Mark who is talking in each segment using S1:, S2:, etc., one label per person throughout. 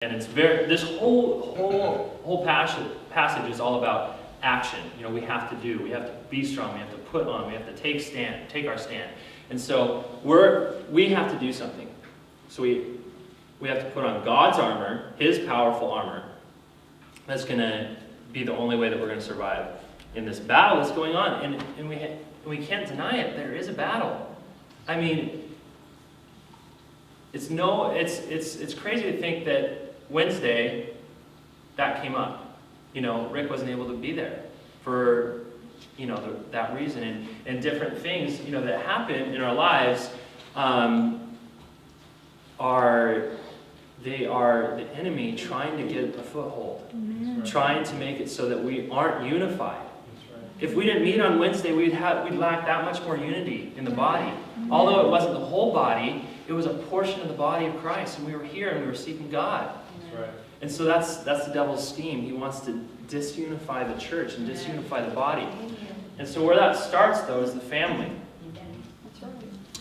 S1: And it's this whole passage is all about action. We have to do, we have to be strong, we have to put on, we have to take our stand. And so we have to do something. So we have to put on God's armor, His powerful armor. That's going to be the only way that we're going to survive in this battle that's going on. And we can't deny it. There is a battle. I mean, it's crazy to think that Wednesday that came up. Rick wasn't able to be there for that reason, and different things that happen in our lives are the enemy trying to get a foothold, trying to make it so that we aren't unified. If we didn't meet on Wednesday, we'd lack that much more unity in the body. Although it wasn't the whole body, it was a portion of the body of Christ, and we were here and we were seeking God.
S2: Right.
S1: And so that's the devil's scheme. He wants to disunify the church and disunify the body. And so where that starts, though, is the family.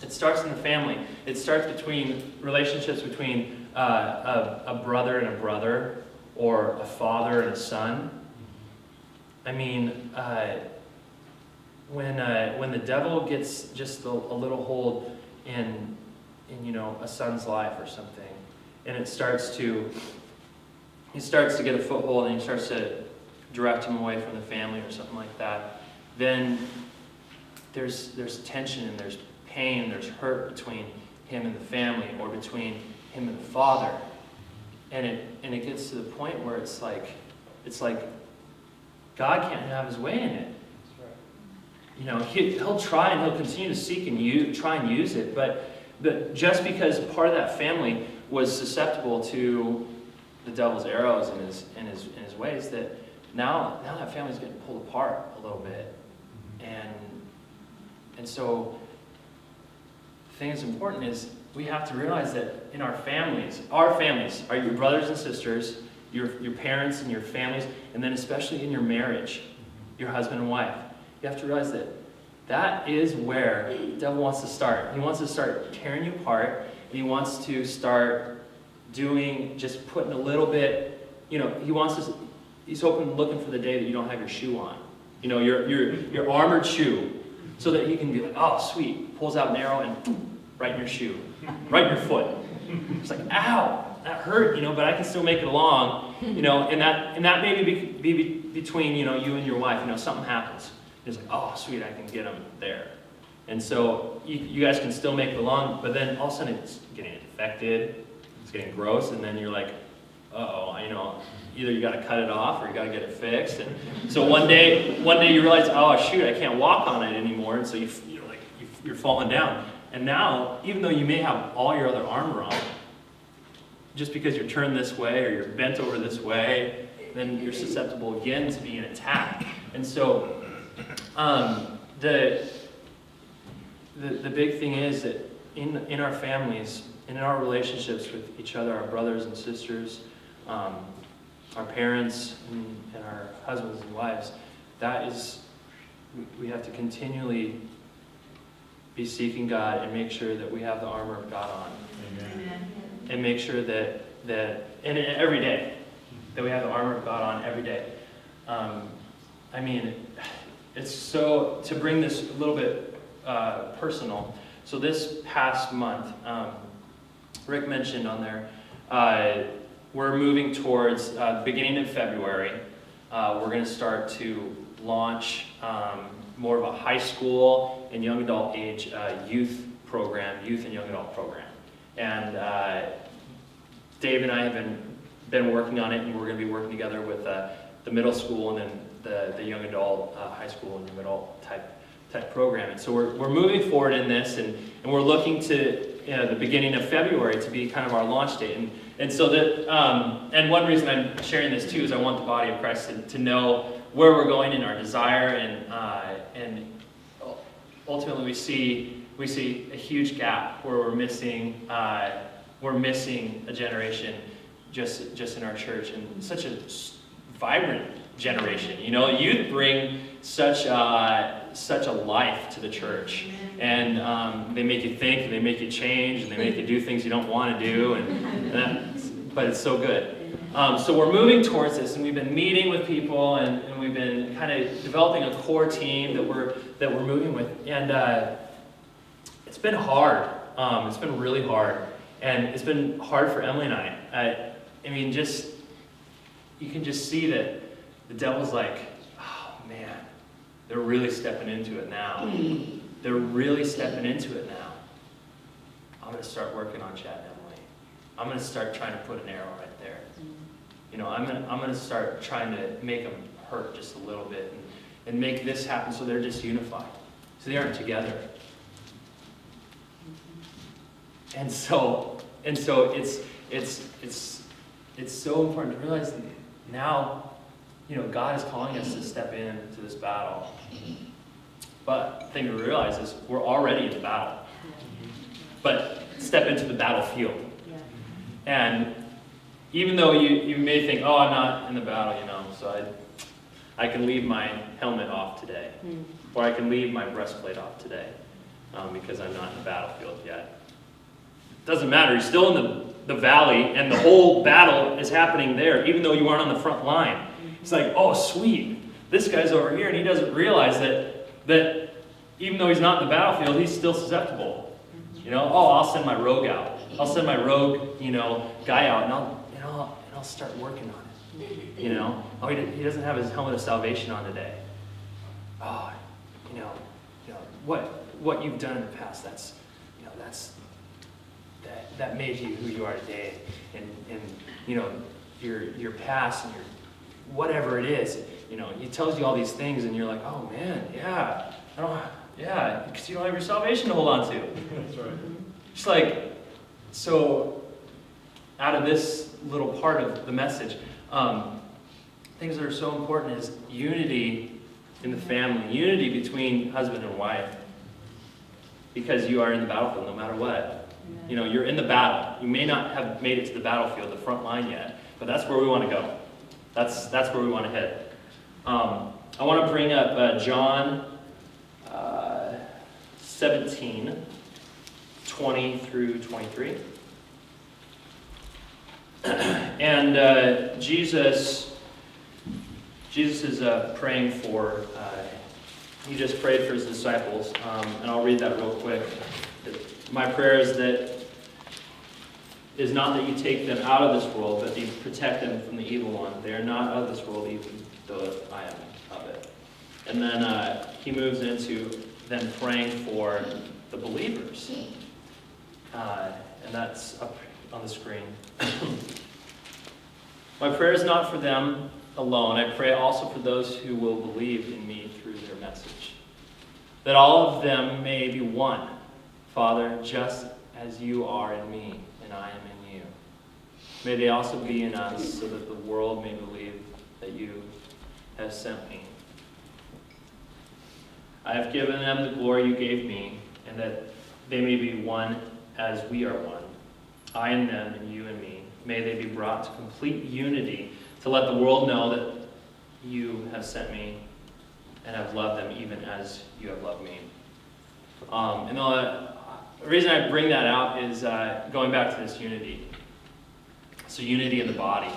S1: It starts in the family. It starts between relationships between a brother and a brother, or a father and a son. I mean, when the devil gets just a little hold in a son's life or something, and he starts to get a foothold, and he starts to direct him away from the family or something like that, then there's tension and there's pain, there's hurt between him and the family, or between him and the father, and it gets to the point where it's like God can't have His way in it. He'll try and he'll continue to seek and try and use it, but just because part of that family was susceptible to the devil's arrows in his ways, that now that family's getting pulled apart a little bit, and so the thing that's important is we have to realize that in our families are your brothers and sisters, your parents and your families, and then especially in your marriage, your husband and wife. You have to realize that is where the devil wants to start. He wants to start tearing you apart, and he wants to start just putting a little bit, he's looking for the day that you don't have your shoe on. Your armored shoe, so that he can be like, oh, sweet, pulls out an arrow and right in your shoe, right in your foot. It's like, ow, that hurt, but I can still make it along, and that may be between, you and your wife, something happens. It's like, oh, sweet, I can get them there. And so you guys can still make it along, but then all of a sudden it's getting infected, it's getting gross, and then you're like, uh-oh, either you got to cut it off or you got to get it fixed. And so one day you realize, oh, shoot, I can't walk on it anymore, and so you're falling down. And now, even though you may have all your other armor on, just because you're turned this way or you're bent over this way, then you're susceptible again to being attacked. And so the big thing is that in our families, in our relationships with each other, our brothers and sisters, our parents and our husbands and wives, we have to continually be seeking God and make sure that we have the armor of God on.
S3: Amen.
S1: And make sure that and every day, that we have the armor of God on every day. It's so, to bring this a little bit personal, so this past month, Rick mentioned on there, we're moving towards beginning of February. We're going to start to launch more of a high school and young adult age youth and young adult program. And Dave and I have been working on it, and we're going to be working together with the middle school and then the young adult, high school and young adult type program. And so we're moving forward in this, and we're looking to the beginning of February to be kind of our launch date. And so that and one reason I'm sharing this too is I want the body of Christ to know where we're going in our desire, and ultimately we see a huge gap where we're missing a generation just in our church, and such a vibrant generation. Youth bring such a life to the church, and they make you think, and they make you change, and they make you do things you don't want to do, but it's so good. So we're moving towards this, and we've been meeting with people, and we've been kind of developing a core team that we're moving with, and it's been hard. It's been really hard, and it's been hard for Emily and I. I mean, just you can just see that the devil's like, oh man, they're really stepping into it now. They're really stepping into it now. I'm going to start working on Chad and Emily. I'm going to start trying to put an arrow right there. You know, I'm going to start trying to make them hurt just a little bit and make this happen so they're just unified. So they aren't together. And so it's so important to realize that now, you know, God is calling us to step into this battle. But the thing to realize is we're already in the battle. But step into the battlefield. And even though you may think, oh, I'm not in the battle, you know, so I can leave my helmet off today. Or I can leave my breastplate off today because I'm not in the battlefield yet. Doesn't matter. You're still in the valley, and the whole battle is happening there, even though you aren't on the front line. It's like, oh, sweet. This guy's over here, and he doesn't realize that even though he's not in the battlefield, he's still susceptible. You know, oh, I'll send my rogue out. I'll send my rogue, you know, guy out, and I'll start working on it. You know, oh, he doesn't have his helmet of salvation on today. Oh, you know, what you've done in the past, that made you who you are today, and you know your past and your whatever it is, you know, he tells you all these things, and you're like, oh man, yeah, because you don't have your salvation to hold on to. That's right. Just like, so out of this little part of the message, things that are so important is unity in the family, unity between husband and wife, because you are in the battlefield no matter what. You know, you're in the battle. You may not have made it to the battlefield, the front line yet, but that's where we want to go. That's where we want to head. I want to bring up John 17, 20 through 23. And Jesus is praying for, he just prayed for his disciples, and I'll read that real quick. My prayer is not that you take them out of this world, but that you protect them from the evil one. They are not of this world, even though I am of it. And then he moves into then praying for the believers. And that's up on the screen. My prayer is not for them alone. I pray also for those who will believe in me through their message, that all of them may be one. Father, just as you are in me and I am in you, may they also be in us, so that the world may believe that you have sent me. I have given them the glory you gave me, and that they may be one as we are one, I and them and you and me. May they be brought to complete unity, to let the world know that you have sent me and have loved them even as you have loved me. And the reason I bring that out is going back to this unity. So unity in the body.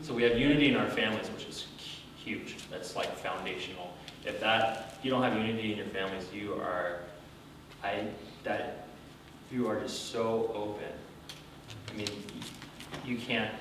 S1: So we have unity in our families, which is huge. That's like foundational. If you don't have unity in your families, you are just so open. I mean, you can't